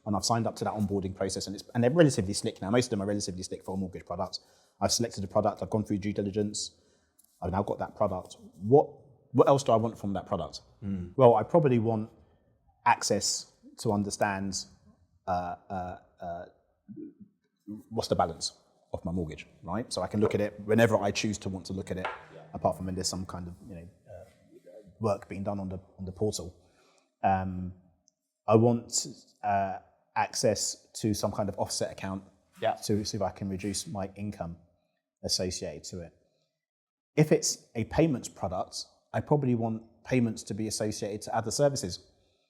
and I've signed up to that onboarding process, and they're relatively slick now. Most of them are relatively slick for a mortgage product. I've selected a product, I've gone through due diligence, I've now got that product. What else do I want from that product? Well, I probably want access to understand what's the balance of my mortgage, right? So I can look at it whenever I choose to want to look at it, apart from when there's some kind of work being done on the portal. I want access to some kind of offset account to see if I can reduce my income associated to it. If it's a payments product, I probably want payments to be associated to other services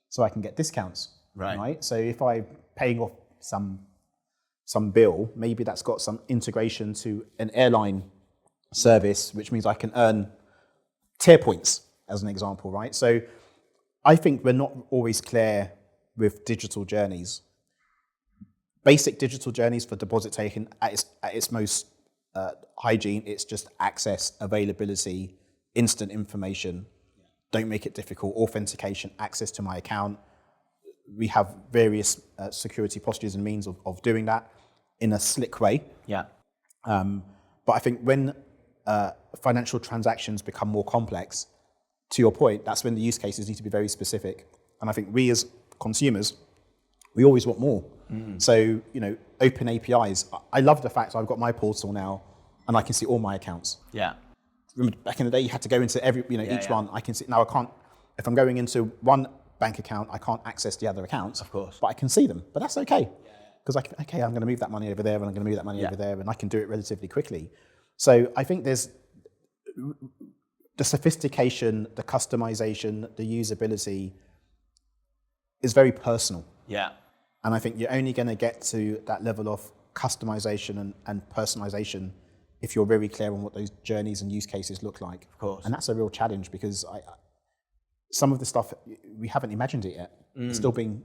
so I can get discounts, right? So if I'm paying off some bill, maybe that's got some integration to an airline service, which means I can earn tier points, as an example, right? So I think we're not always clear with digital journeys. Basic digital journeys for deposit taking at its most hygiene, it's just access, availability, instant information. Don't make it difficult. Authentication, access to my account. We have various security postures and means of doing that in a slick way. But I think when financial transactions become more complex, to your point, that's when the use cases need to be very specific. And I think we as consumers, we always want more. So, open APIs. I love the fact I've got my portal now and I can see all my accounts. Remember back in the day, you had to go into each one. I can see, now I can't, if I'm going into one bank account, I can't access the other accounts. Of course. But I can see them, but that's okay. Because I'm going to move that money over there and I'm going to move that money over there and I can do it relatively quickly. So I think there's the sophistication, the customization, the usability is very personal. And I think you're only going to get to that level of customization and personalization if you're very clear on what those journeys and use cases look like. Of course. And that's a real challenge because some of the stuff, we haven't imagined it yet. It's still being,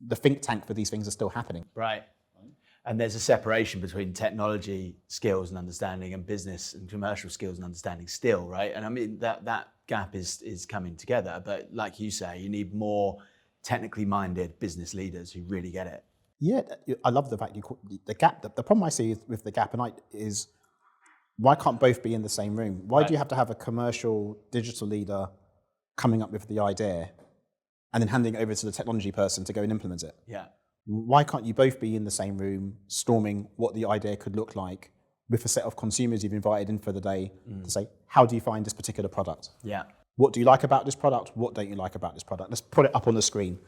the think tank for these things are still happening. Right. And there's a separation between technology skills and understanding and business and commercial skills and understanding still, right? And I mean, that gap is coming together. But like you say, you need more technically minded business leaders who really get it. Yeah, I love the fact you call the gap. The problem I see with the gap is why can't both be in the same room? Why do you have to have a commercial digital leader coming up with the idea and then handing it over to the technology person to go and implement it? Why can't you both be in the same room storming what the idea could look like with a set of consumers you've invited in for the day to say, how do you find this particular product? What do you like about this product? What don't you like about this product? Let's put it up on the screen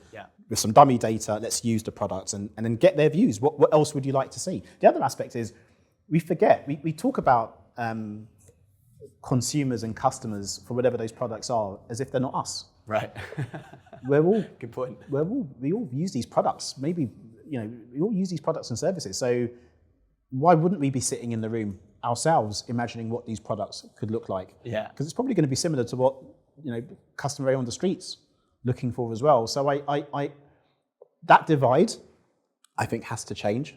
with some dummy data. Let's use the product and then get their views. What else would you like to see? The other aspect is we forget, we talk about consumers and customers for whatever those products are as if they're not us. Right. We're all, good point. We all use these products. Maybe, we all use these products and services. So why wouldn't we be sitting in the room ourselves imagining what these products could look like? Yeah. Because it's probably going to be similar to what customer on the streets looking for as well. So I that divide, I think, has to change.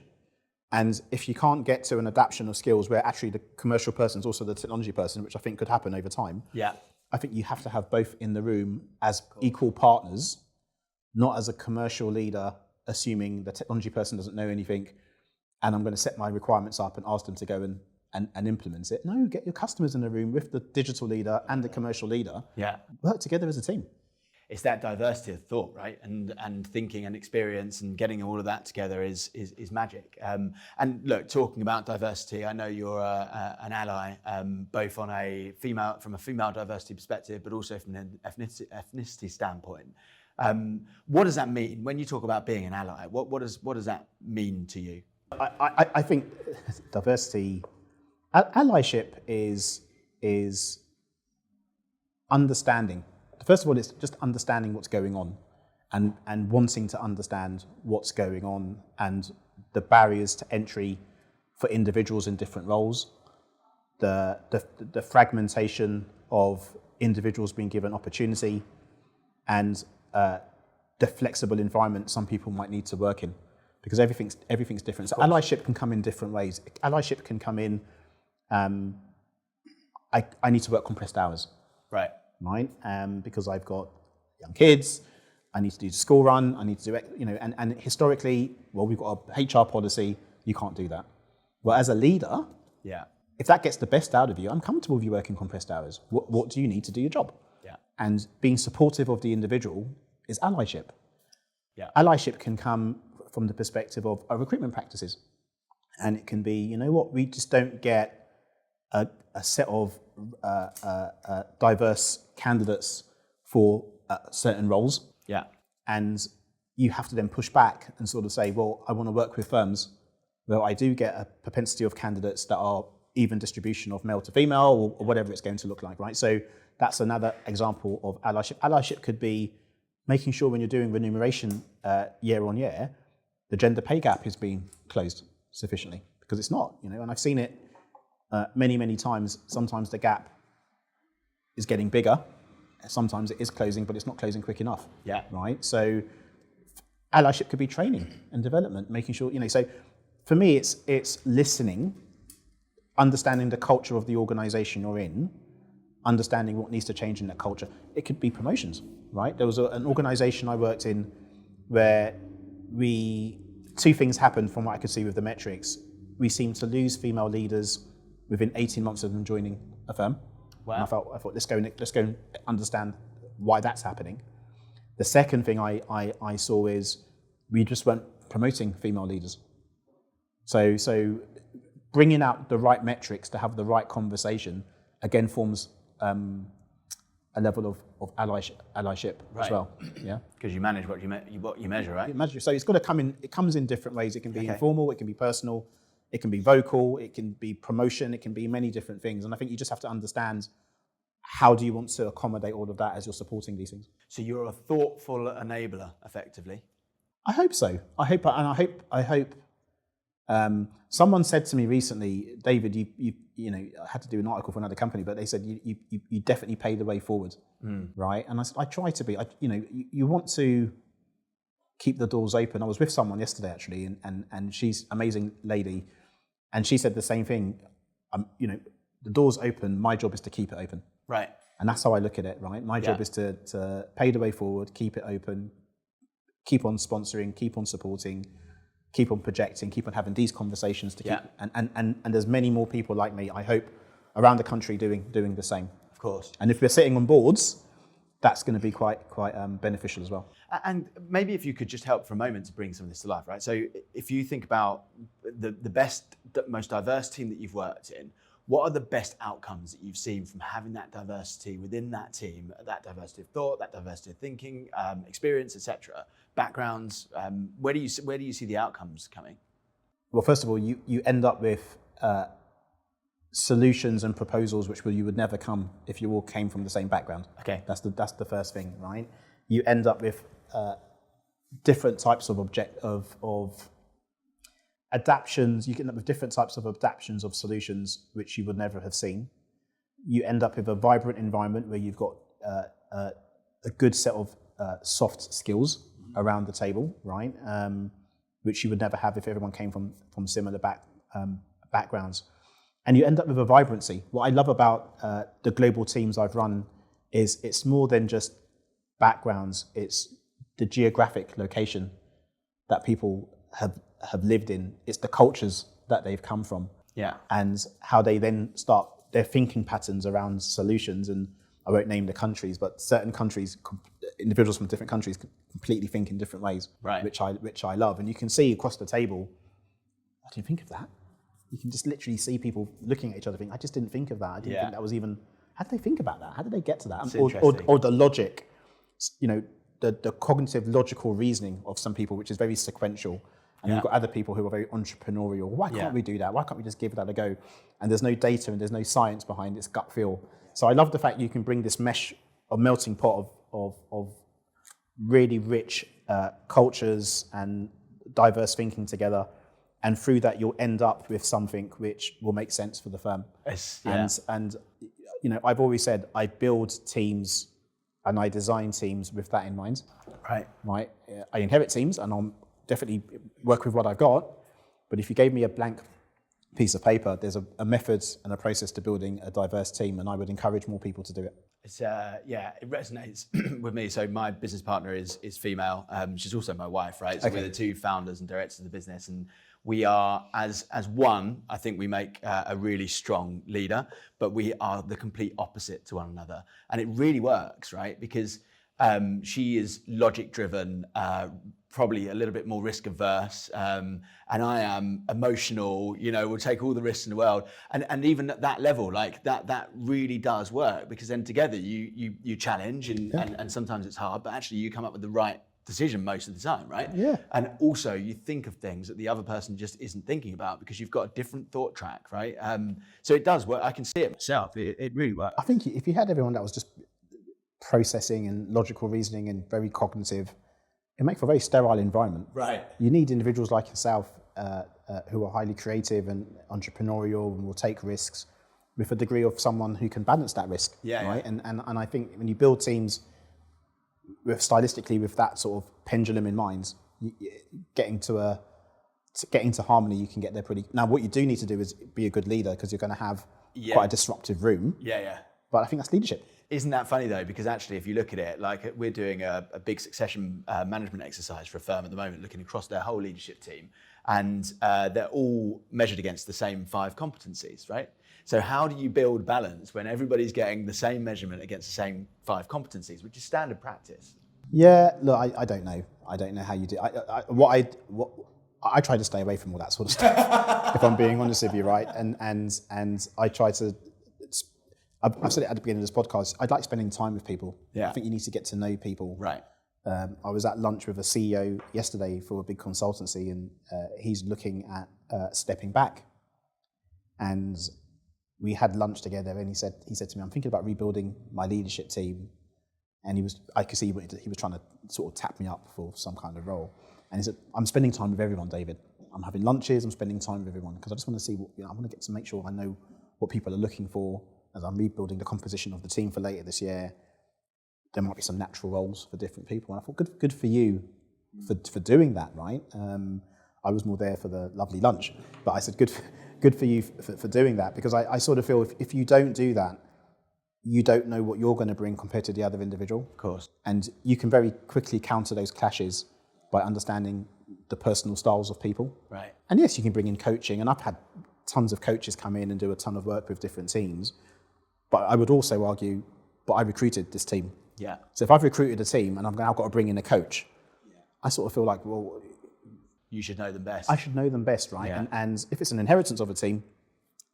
And if you can't get to an adaptation of skills where actually the commercial person is also the technology person, which I think could happen over time, I think you have to have both in the room as equal partners, not as a commercial leader assuming the technology person doesn't know anything and I'm going to set my requirements up and ask them to go and implement it. No, get your customers in the room with the digital leader and the commercial leader. Work together as a team. It's that diversity of thought, right? And thinking and experience and getting all of that together is magic. And look, talking about diversity, I know you're an ally, both from a female diversity perspective, but also from an ethnicity standpoint. What does that mean when you talk about being an ally? What does that mean to you? I think diversity, allyship is understanding. First of all, it's just understanding what's going on and wanting to understand what's going on and the barriers to entry for individuals in different roles, the fragmentation of individuals being given opportunity and the flexible environment some people might need to work in, because everything's different. So allyship can come in different ways. Allyship can come in, I need to work compressed hours. Right. Because I've got young kids, I need to do the school run, I need to do it, and historically, well, we've got a HR policy, you can't do that. Well, as a leader, if that gets the best out of you, I'm comfortable with you working compressed hours. What do you need to do your job? And being supportive of the individual is allyship. Allyship can come from the perspective of recruitment practices. And it can be, we just don't get a set of diverse candidates for certain roles. And you have to then push back and sort of say, well, I want to work with firms where I do get a propensity of candidates that are even distribution of male to female or whatever it's going to look like, right? So that's another example of allyship. Allyship could be making sure when you're doing remuneration year on year, the gender pay gap is being closed sufficiently, because it's not, and I've seen it many, many times. Sometimes the gap is getting bigger. Sometimes it is closing, but it's not closing quick enough. Right? So allyship could be training and development, making sure, so for me, it's listening, understanding the culture of the organization you're in, understanding what needs to change in that culture. It could be promotions, right? There was an organization I worked in where two things happened from what I could see with the metrics. We seemed to lose female leaders within 18 months of them joining a firm. Wow. And I thought, let's go and understand why that's happening. The second thing I saw is we just weren't promoting female leaders. So bringing out the right metrics to have the right conversation again forms a level of allyship as well. Because you manage what you measure, right? So it's got to come in. It comes in different ways. It can be informal. It can be personal. It can be vocal. It can be promotion. It can be many different things. And I think you just have to understand how do you want to accommodate all of that as you're supporting these things. So you're a thoughtful enabler, effectively. I hope so. I hope. Someone said to me recently, David, you I had to do an article for another company, but they said you definitely pay the way forward, right? And I try to be. You want to keep the doors open. I was with someone yesterday actually, and she's an amazing lady, and she said the same thing. The door's open. My job is to keep it open. Right. And that's how I look at it, right? My job is to pay the way forward, keep it open, keep on sponsoring, keep on supporting, keep on projecting, keep on having these conversations to keep, and there's many more people like me, I hope, around the country doing the same. Of course. And if we're sitting on boards, that's going to be quite beneficial as well. And maybe if you could just help for a moment to bring some of this to life, right? So if you think about the best, most diverse team that you've worked in, what are the best outcomes that you've seen from having that diversity within that team, that diversity of thought, that diversity of thinking, experience, etc., backgrounds? Where do you see the outcomes coming? Well, first of all, you end up with solutions and proposals which you would never come if you all came from the same background. Okay, that's the first thing, right? You end up with different types of adaptions. You end up with different types of adaptions of solutions which you would never have seen. You end up with a vibrant environment where you've got a good set of soft skills around the table, right? Which you would never have if everyone came from similar backgrounds. And you end up with a vibrancy. What I love about the global teams I've run is it's more than just backgrounds, it's the geographic location that people have lived in. It's the cultures that they've come from. Yeah. And how they then start their thinking patterns around solutions. And I won't name the countries, but certain countries, individuals from different countries completely think in different ways, right? Which I love. And you can see across the table, I didn't think of that. You can just literally see people looking at each other thinking, I just didn't think of that. I didn't think that was even, how did they think about that? How did they get to that? Or the logic, the cognitive logical reasoning of some people, which is very sequential. And you've got other people who are very entrepreneurial. Why can't we do that? Why can't we just give that a go? And there's no data and there's no science behind this gut feel. So I love the fact you can bring this mesh of melting pot of really rich cultures and diverse thinking together. And through that, you'll end up with something which will make sense for the firm. Yes, And I've always said I build teams and I design teams with that in mind. Right. I inherit teams and I'm definitely work with what I've got. But if you gave me a blank piece of paper, there's a method and a process to building a diverse team, and I would encourage more people to do it. It's it resonates with me. So my business partner is female. She's also my wife, right? So we're the two founders and directors of the business, and we are as one. I think we make a really strong leader, but we are the complete opposite to one another, and it really works, right? Because she is logic driven, probably a little bit more risk averse, and I am emotional, will take all the risks in the world. And even at that level, like that really does work, because then together you challenge and sometimes it's hard, but actually you come up with the right decision most of the time, right? Yeah. And also you think of things that the other person just isn't thinking about because you've got a different thought track, right? So it does work. I can see it myself. It really works. I think if you had everyone that was just processing and logical reasoning and very cognitive, it makes for a very sterile environment. Right. You need individuals like yourself who are highly creative and entrepreneurial and will take risks with a degree of someone who can balance that risk. Right. Yeah. And I think when you build teams stylistically with that sort of pendulum in mind, getting to harmony, you can get there pretty. Now, what you do need to do is be a good leader, because you're going to have quite a disruptive room. Yeah. But I think that's leadership. Isn't that funny though? Because actually, if you look at it, like we're doing a big succession management exercise for a firm at the moment, looking across their whole leadership team, and they're all measured against the same 5 competencies, right? So how do you build balance when everybody's getting the same measurement against the same 5 competencies, which is standard practice? Yeah, look, I don't know. I don't know how you do. I try to stay away from all that sort of stuff, if I'm being honest with you, right? And I try to. I've said it at the beginning of this podcast. I'd like spending time with people. Yeah. I think you need to get to know people. Right. I was at lunch with a CEO yesterday for a big consultancy, and he's looking at stepping back. And we had lunch together, and he said to me, "I'm thinking about rebuilding my leadership team." And I could see he was trying to sort of tap me up for some kind of role. And he said, "I'm spending time with everyone, David. I'm having lunches. I'm spending time with everyone, because I just want to see I want to get to make sure I know what people are looking for." As I'm rebuilding the composition of the team for later this year, there might be some natural roles for different people. And I thought, good for you for doing that, right? I was more there for the lovely lunch, but I said, good for you for doing that, because I sort of feel if you don't do that, you don't know what you're going to bring compared to the other individual. Of course. And you can very quickly counter those clashes by understanding the personal styles of people. Right. And yes, you can bring in coaching, and I've had tons of coaches come in and do a ton of work with different teams. But I would also argue, but I recruited this team. Yeah. So if I've recruited a team and I've now got to bring in a coach, I sort of feel like, well, you should know them best. I should know them best, right? Yeah. And if it's an inheritance of a team,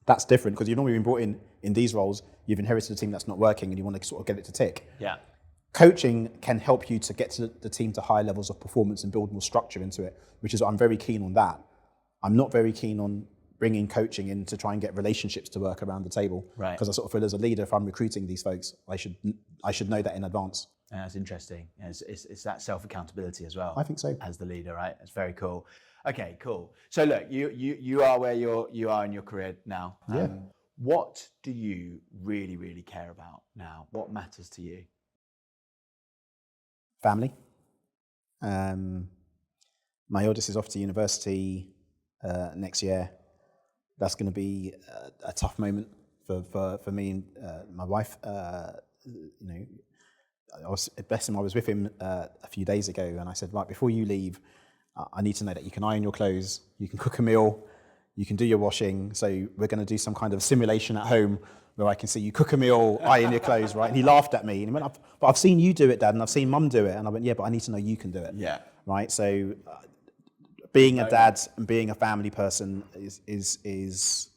That's different because you've normally been brought in these roles, you've inherited a team that's not working and you want to sort of get it to tick. Yeah. Coaching can help you to get to the team to higher levels of performance and build more structure into it, which is, I'm very keen on that. I'm not very keen on bringing coaching in to try and get relationships to work around the table. Right. Because I sort of feel as a leader, if I'm recruiting these folks, I should know that in advance. That's interesting. It's that self-accountability as well. I think so. As the leader, right? It's very cool. Okay, cool. So look, you are where you are in your career now. Yeah. What do you really, really care about now? What matters to you? Family. My eldest is off to university next year. That's going to be a tough moment for me and my wife. I was with him a few days ago, and I said, right, before you leave, I need to know that you can iron your clothes, you can cook a meal, you can do your washing. So we're going to do some kind of simulation at home where I can see you cook a meal, iron your clothes, right? And he laughed at me and he went, but I've seen you do it, Dad, and I've seen Mum do it. And I went, yeah, but I need to know you can do it. Yeah. Right. So being a dad and being a family person is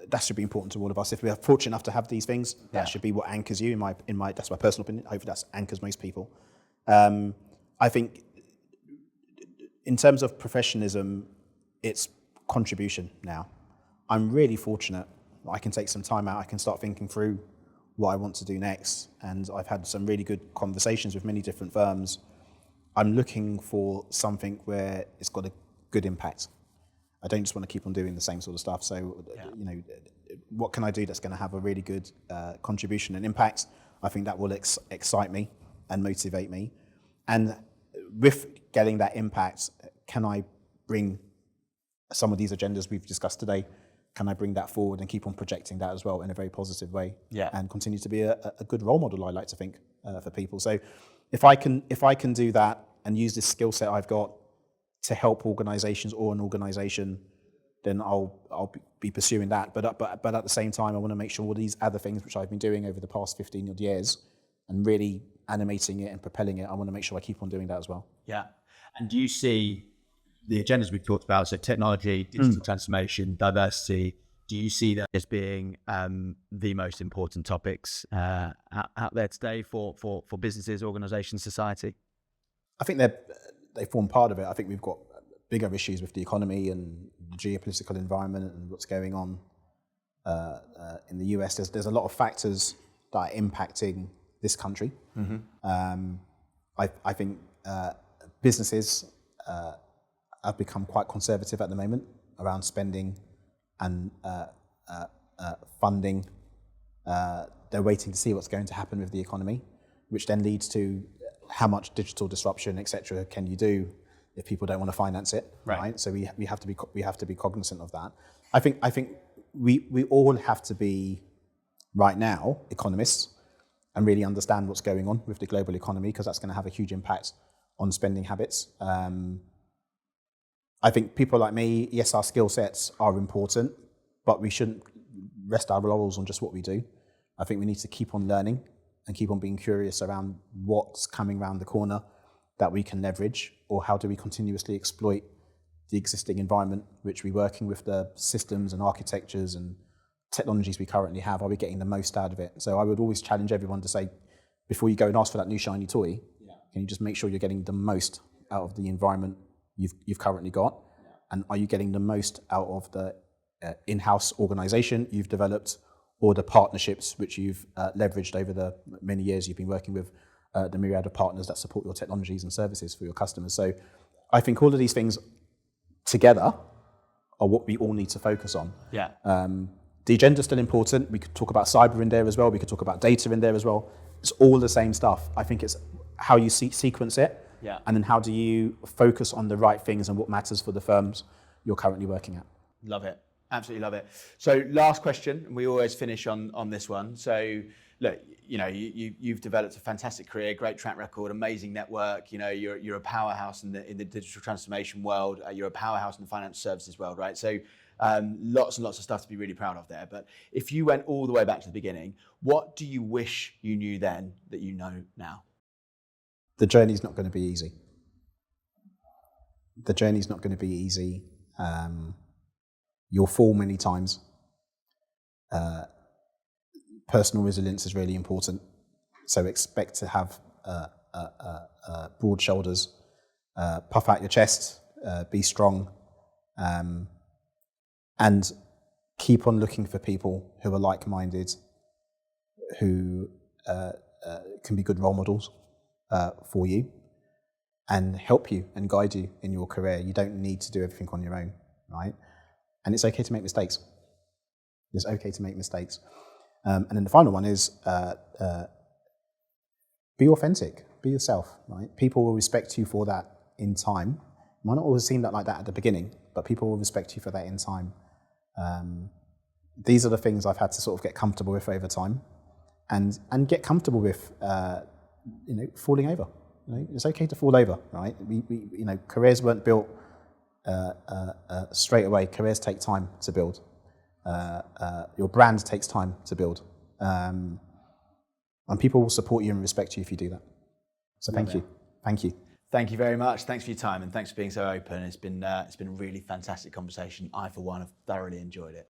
that should be important to all of us. If we are fortunate enough to have these things, that should be what anchors you. In my that's my personal opinion. Hopefully, that anchors most people. I think, in terms of professionalism, it's contribution now. I'm really fortunate. I can take some time out. I can start thinking through what I want to do next, and I've had some really good conversations with many different firms. I'm looking for something where it's got a good impact. I don't just want to keep on doing the same sort of stuff. So, what can I do that's going to have a really good contribution and impact? I think that will excite me and motivate me. And with getting that impact, can I bring some of these agendas we've discussed today? Can I bring that forward and keep on projecting that as well in a very positive way? Yeah. And continue to be a good role model, I like to think, for people. So if I can do that and use this skill set I've got to help organizations or an organization, then I'll be pursuing that. But at the same time, I want to make sure all these other things which I've been doing over the past 15 odd years and really animating it and propelling it, I want to make sure I keep on doing that as well. Yeah. And do you see the agendas we've talked about, so technology, digital transformation, diversity, do you see that as being the most important topics out there today for businesses, organizations, society? I think they form part of it. I think we've got bigger issues with the economy and the geopolitical environment and what's going on in the US. There's a lot of factors that are impacting this country. Mm-hmm. I think businesses have become quite conservative at the moment around spending and funding. They're waiting to see what's going to happen with the economy, which then leads to how much digital disruption, etc., can you do if people don't want to finance it, right? So we have to be cognizant of that. I think we all have to be, right now, economists and really understand what's going on with the global economy, because that's going to have a huge impact on spending habits. I think people like me, yes, our skill sets are important, but we shouldn't rest our laurels on just what we do. I think we need to keep on learning and keep on being curious around what's coming around the corner that we can leverage, or how do we continuously exploit the existing environment which we're working with, the systems and architectures and technologies we currently have. Are we getting the most out of it? So I would always challenge everyone to say, before you go and ask for that new shiny toy, can you just make sure you're getting the most out of the environment you've currently got? And are you getting the most out of the in-house organization you've developed, or the partnerships which you've leveraged over the many years you've been working with the myriad of partners that support your technologies and services for your customers? So I think all of these things together are what we all need to focus on. Yeah. The agenda's still important. We could talk about cyber in there as well. We could talk about data in there as well. It's all the same stuff. I think it's how you sequence it, and then how do you focus on the right things and what matters for the firms you're currently working at. Love it. Absolutely love it. So last question, and we always finish on this one. So look, you've developed a fantastic career, great track record, amazing network. You're a powerhouse in the digital transformation world. You're a powerhouse in the financial services world, right? So lots and lots of stuff to be really proud of there. But if you went all the way back to the beginning, what do you wish you knew then that you know now? The journey's not going to be easy. The journey's not going to be easy. You'll fall many times Personal resilience is really important. So expect to have broad shoulders, puff out your chest, be strong, and keep on looking for people who are like-minded, who can be good role models for you and help you and guide you in your career. You don't need to do everything on your own, right? And it's okay to make mistakes. It's okay to make mistakes. And then the final one is be authentic, be yourself, right? People will respect you for that in time. You might not always seem that like that at the beginning, but people will respect you for that in time. These are the things I've had to sort of get comfortable with over time, and get comfortable with, falling over. It's okay to fall over, right? Careers weren't built straight away. Careers take time to build. Your brand takes time to build. And people will support you and respect you if you do that. So thank you. Thank you. Thank you very much. Thanks for your time and thanks for being so open. It's been a really fantastic conversation. I, for one, have thoroughly enjoyed it.